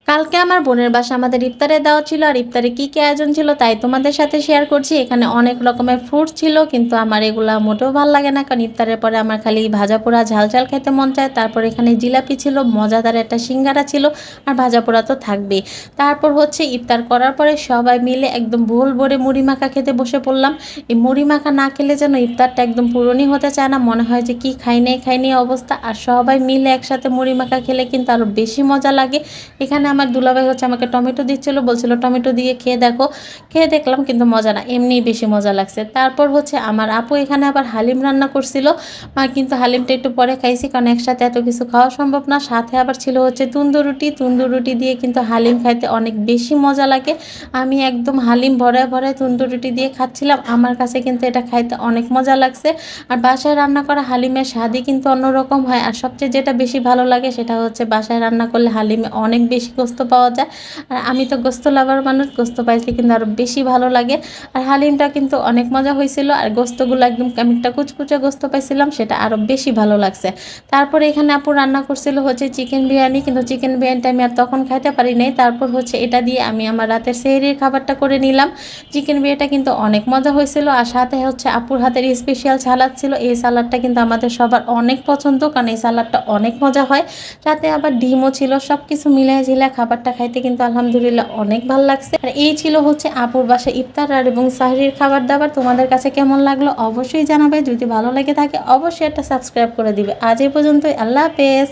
কালকে আমার বোনের বাসায় আমাদের ইফতারের দাওয়াত ছিল। আর ইফতারে কি, কি আয়োজন ছিল তাই তোমাদের সাথে শেয়ার করছি। এখানে অনেক রকমের ফ্রুটস ছিল কিন্তু আমার এগুলা মোটেও ভাল লাগে না। কারণ ইফতারের পরে আমার খালি ভাজা পোড়া ঝাল, ঝাল খেতে মন চায়। তারপর এখানে জিলাপি ছিল, মজাদার একটা সিঙ্গারা ছিল আর ভাজা পোড়া তো থাকবেই। তারপর হচ্ছে ইফতার করার পরে সবাই মিলে একদম ভোল ভরে মুড়ি মাখা খেতে বসে পড়লাম। এই মুড়ি মাখা না খেলে যেন ইফতারটা একদম পূরণই হতে চায় না। মনে হয় যে কি খাই নাই অবস্থা। আর সবাই মিলে একসাথে মুড়ি মাখা খেলে কিন্তু আরও বেশি মজা লাগে। এখানে আমার দুলাভাই হচ্ছে আমাকে টমেটো দিচ্ছিল, বলছিল টমেটো দিয়ে খেয়ে দেখো। খেয়ে দেখলাম কিন্তু মজা না, এমনিই বেশি মজা লাগছে। তারপর হচ্ছে আমার আপু এখানে আবার হালিম রান্না করছিল। কিন্তু হালিমটা একটু পরে খাইছি, কারণ একসাথে এত কিছু খাওয়া সম্ভব না। সাথে আবার ছিল হচ্ছে তন্দুর রুটি দিয়ে কিন্তু হালিম খাইতে অনেক বেশি মজা লাগে। আমি একদম হালিম ভরায় ভরায় তন্দুর রুটি দিয়ে খাচ্ছিলাম। আমার কাছে কিন্তু এটা খাইতে অনেক মজা লাগছে। আর বাসায় রান্না করা হালিমের স্বাদই কিন্তু অন্যরকম হয়। আর সবচেয়ে যেটা বেশি ভালো লাগে সেটা হচ্ছে বাসায় রান্না করলে হালিমে অনেক বেশি গোস্ত পাওয়া যায়। আর আমি তো গোস্ত লাভার মানুষ, গোস্ত পাইতে কিন্তু আরও বেশি ভালো লাগে। আর হালিমটা কিন্তু অনেক মজা হয়েছিল। আর গোস্তগুলো একদম আমি একটা কুচকুচে গোস্ত পাইছিলাম, সেটা আরও বেশি ভালো লাগছে। তারপরে এখানে আপু রান্না করছিল হচ্ছে চিকেন বিরিয়ানি, কিন্তু চিকেন বিরিয়ানিটা আমি আর তখন খাইতে পারি নাই। তারপর হচ্ছে এটা দিয়ে আমি আমার রাতের সেহরির খাবারটা করে নিলাম। চিকেন বিরিয়ানিটা কিন্তু অনেক মজা হয়েছিল। আর সাথে হচ্ছে আপুর হাতের স্পেশাল সালাদ ছিল। এই সালাদটা কিন্তু আমাদের সবার অনেক পছন্দ, কারণ এই সালাদটা অনেক মজা হয়। সাথে আবার ডিমও ছিল। সব কিছু মিলিয়ে ঝিলিয়ে খাবারটা খাইতে কিন্তু আলহামদুলিল্লাহ অনেক ভালো লাগছে। আর এই ছিল হচ্ছে আপুর বাসায় ইফতার আর এবং সাহরির খাবার দাবার। তোমাদের কাছে কেমন লাগলো অবশ্যই জানাবে। যদি ভালো লেগে থাকে অবশ্যই একটা সাবস্ক্রাইব করে দিবে। আজ এই পর্যন্তই, আল্লাহ হাফেজ।